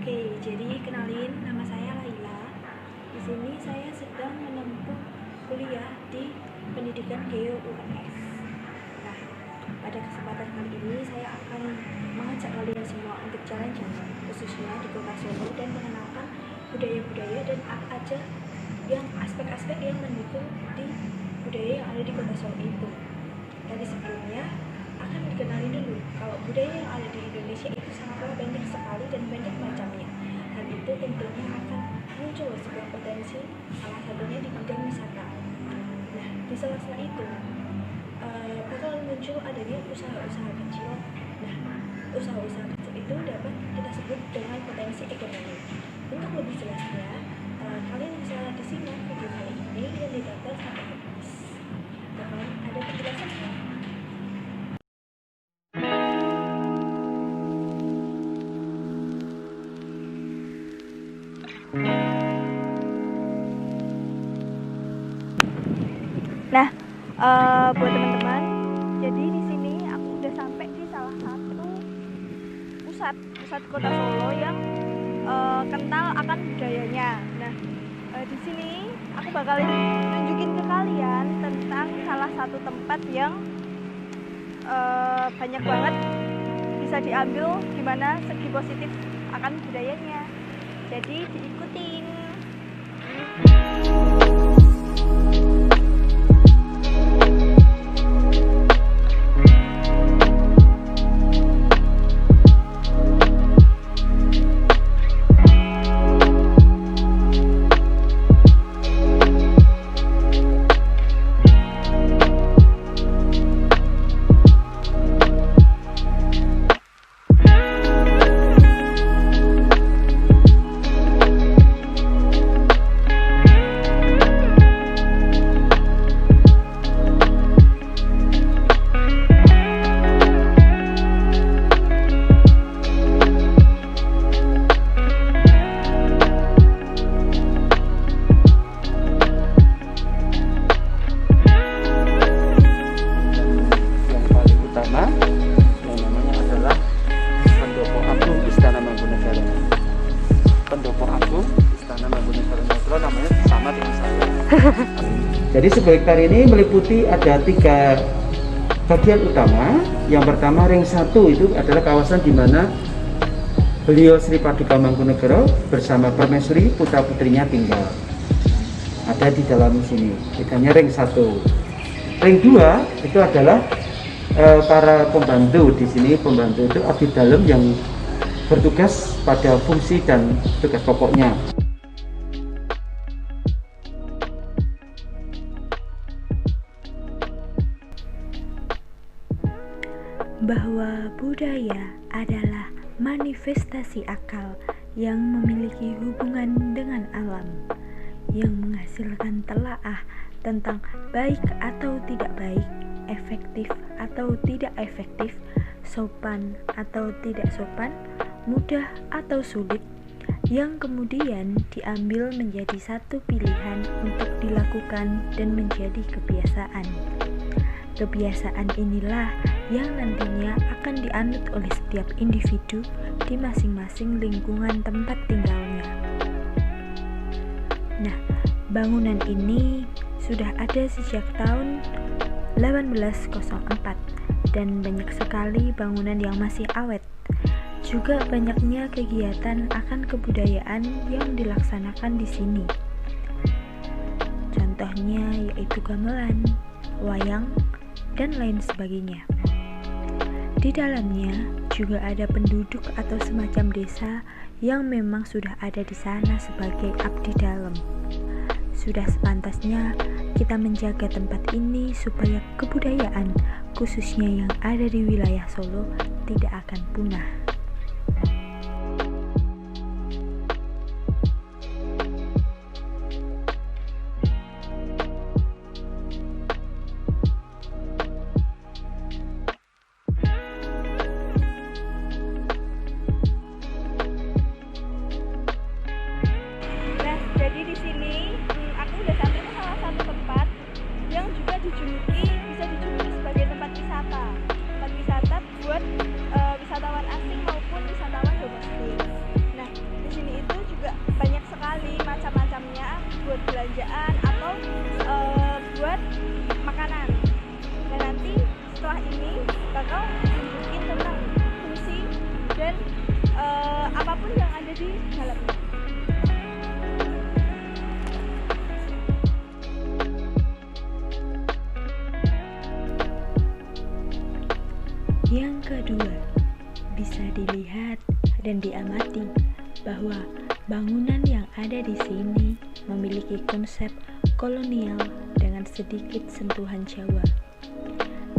Oke, jadi kenalin, nama saya Laila. Di sini saya sedang menempuh kuliah di pendidikan Geo UNS. Nah, pada kesempatan kali ini saya akan mengajak kalian semua untuk jalan-jalan, khususnya di Kota Solo, dan mengenalkan budaya-budaya dan apa aja yang aspek-aspek yang mendukung di budaya yang ada di Kota Solo itu. Dari sebelumnya akan dikenali dulu kalau budaya yang ada di Indonesia itu sangatlah banyak sekali dan banyak macamnya. Hal itu tentunya akan muncul sebuah potensi, salah satunya di bidang wisata. Nah, di sela-sela itu bakal muncul adanya usaha-usaha kecil. Nah, usaha-usaha kecil itu dapat kita sebut dengan potensi ekonomi. Untuk lebih jelasnya, kalian bisa disimak video kali ini dan ditonton sampai habis. Bakalan ada penjelasannya. Nah, buat teman-teman, jadi di sini aku udah sampai di salah satu pusat Kota Solo yang kental akan budayanya. Nah, di sini aku bakal tunjukin ke kalian tentang salah satu tempat yang banyak banget bisa diambil gimana segi positif akan budayanya. Jadi diikutin. Jadi 1 hektar ini meliputi ada 3 bagian utama. Yang pertama ring 1 itu adalah kawasan di mana beliau Sri Paduka Mangkunegara bersama permaisuri putra putrinya tinggal. Ada di dalam sini. Bedanya ring 1. Ring 2 itu adalah para pembantu di sini. Pembantu itu abdi dalam yang bertugas pada fungsi dan tugas pokoknya. Bahwa budaya adalah manifestasi akal yang memiliki hubungan dengan alam, yang menghasilkan telaah tentang baik atau tidak baik, efektif atau tidak efektif, sopan atau tidak sopan, mudah atau sulit, yang kemudian diambil menjadi satu pilihan untuk dilakukan dan menjadi kebiasaan. Kebiasaan inilah yang nantinya akan dianut oleh setiap individu di masing-masing lingkungan tempat tinggalnya. Nah, bangunan ini sudah ada sejak tahun 1804 dan banyak sekali bangunan yang masih awet. Juga banyaknya kegiatan akan kebudayaan yang dilaksanakan di sini. Contohnya yaitu gamelan, wayang, dan lain sebagainya. Di dalamnya juga ada penduduk atau semacam desa yang memang sudah ada di sana sebagai abdi dalam. Sudah sepantasnya kita menjaga tempat ini supaya kebudayaan khususnya yang ada di wilayah Solo tidak akan punah. Yang kedua, bisa dilihat dan diamati bahwa bangunan yang ada di sini memiliki konsep kolonial dengan sedikit sentuhan Jawa.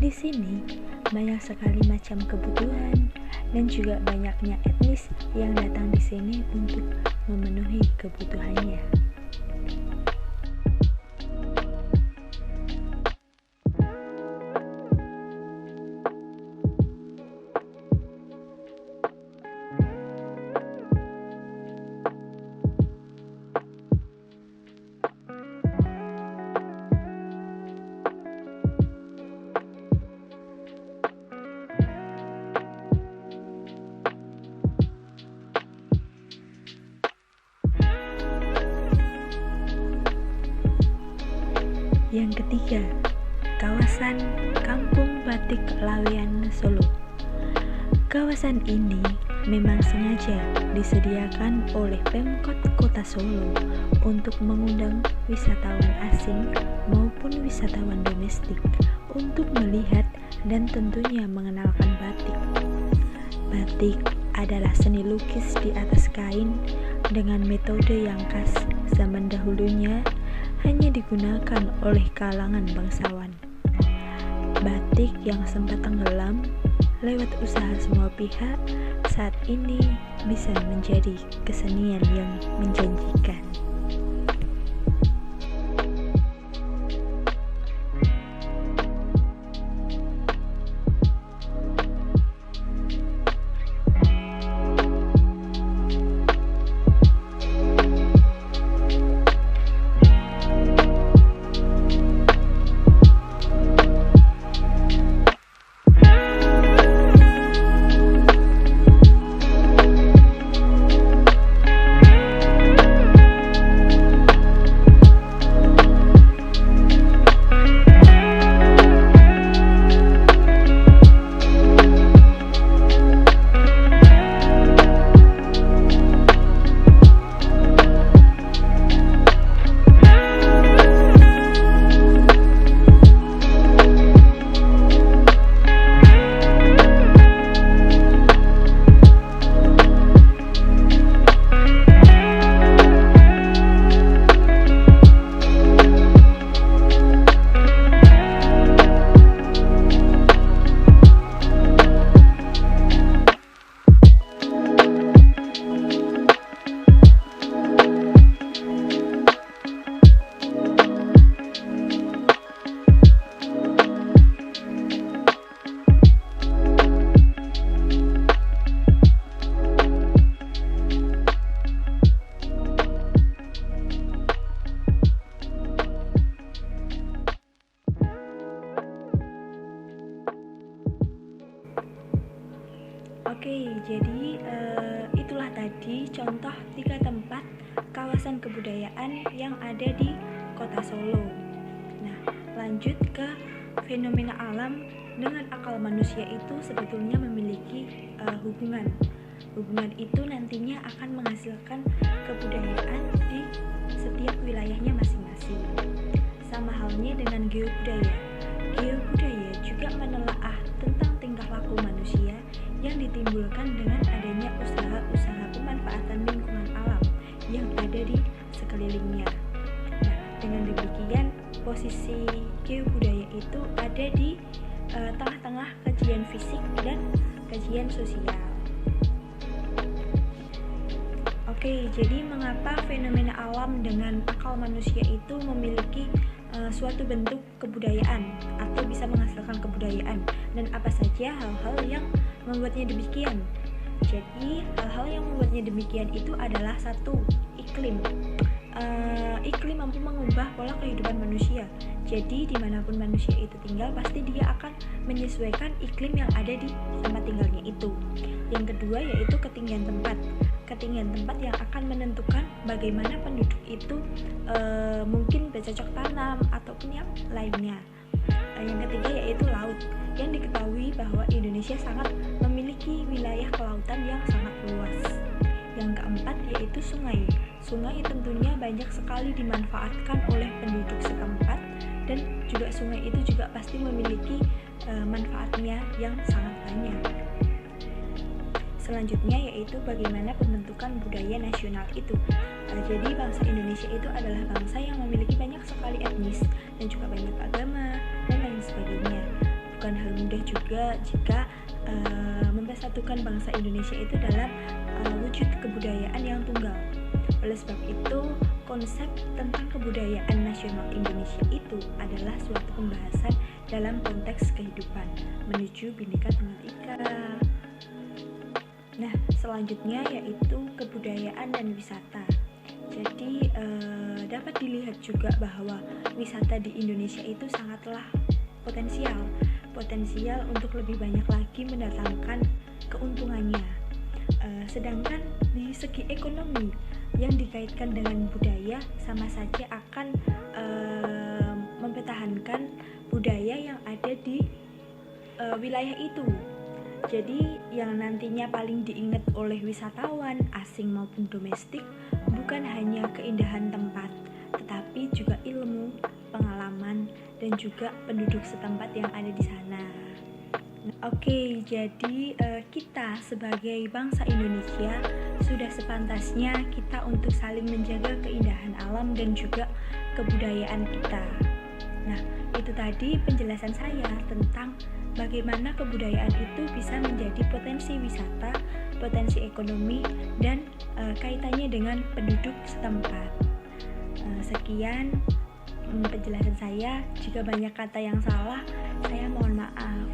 Di sini banyak sekali macam kebutuhan dan juga banyaknya etnis yang datang di sini untuk memenuhi kebutuhannya. Yang ketiga, kawasan Kampung Batik Laweyan Solo. Kawasan ini memang sengaja disediakan oleh Pemkot Kota Solo untuk mengundang wisatawan asing maupun wisatawan domestik untuk melihat dan tentunya mengenalkan batik. Batik adalah seni lukis di atas kain dengan metode yang khas zaman dahulunya hanya digunakan oleh kalangan bangsawan. Batik yang sempat tenggelam lewat usaha semua pihak saat ini bisa menjadi kesenian yang menjanjikan. Oke, jadi itulah tadi contoh 3 tempat kawasan kebudayaan yang ada di Kota Solo. Nah, lanjut ke fenomena alam dengan akal manusia itu sebetulnya memiliki hubungan. Hubungan itu nantinya akan menghasilkan kebudayaan di setiap wilayahnya masing-masing. Sama halnya dengan geobudaya. Geobudaya juga menelaah tentang tingkah laku manusia yang ditimbulkan dengan adanya usaha-usaha pemanfaatan lingkungan alam yang ada di sekelilingnya. Nah, dengan demikian posisi geobudaya itu ada di tengah-tengah kajian fisik dan kajian sosial. Oke, jadi mengapa fenomena alam dengan akal manusia itu memiliki suatu bentuk kebudayaan atau bisa menghasilkan kebudayaan, dan apa saja hal-hal yang membuatnya demikian? Jadi hal-hal yang membuatnya demikian itu adalah satu, iklim. Iklim mampu mengubah pola kehidupan manusia. Jadi dimanapun manusia itu tinggal, pasti dia akan menyesuaikan iklim yang ada di tempat tinggalnya itu. Yang kedua yaitu ketinggian tempat. Ketinggian tempat yang akan menentukan bagaimana penduduk itu mungkin bercocok tanam ataupun yang lainnya. Yang ketiga yaitu laut. Yang diketahui bahwa Indonesia sangat memiliki wilayah kelautan yang sangat luas. Yang keempat yaitu sungai. Sungai tentunya banyak sekali dimanfaatkan oleh penduduk setempat dan juga sungai itu juga pasti memiliki manfaatnya yang sangat banyak. Selanjutnya yaitu bagaimana pembentukan budaya nasional itu. Jadi bangsa Indonesia itu adalah bangsa yang memiliki banyak sekali etnis dan juga banyak agama dan lain sebagainya. Bukan hal mudah juga jika mempersatukan bangsa Indonesia itu dalam wujud kebudayaan yang tunggal. Oleh sebab itu, konsep tentang kebudayaan nasional Indonesia itu adalah suatu pembahasan dalam konteks kehidupan menuju Bhinneka Tunggal Ika. Nah, selanjutnya yaitu kebudayaan dan wisata. Jadi dapat dilihat juga bahwa wisata di Indonesia itu sangatlah potensial untuk lebih banyak lagi mendatangkan keuntungannya. Sedangkan di segi ekonomi yang dikaitkan dengan budaya sama saja akan mempertahankan budaya yang ada di wilayah itu. Jadi yang nantinya paling diingat oleh wisatawan asing maupun domestik bukan hanya keindahan tempat, tetapi juga ilmu, pengalaman, dan juga penduduk setempat yang ada di sana. Oke, jadi kita sebagai bangsa Indonesia sudah sepantasnya kita untuk saling menjaga keindahan alam dan juga kebudayaan kita. Nah, itu tadi penjelasan saya tentang bagaimana kebudayaan itu bisa menjadi potensi wisata, potensi ekonomi, dan kaitannya dengan penduduk setempat. Sekian penjelasan saya. Jika banyak kata yang salah, saya mohon maaf.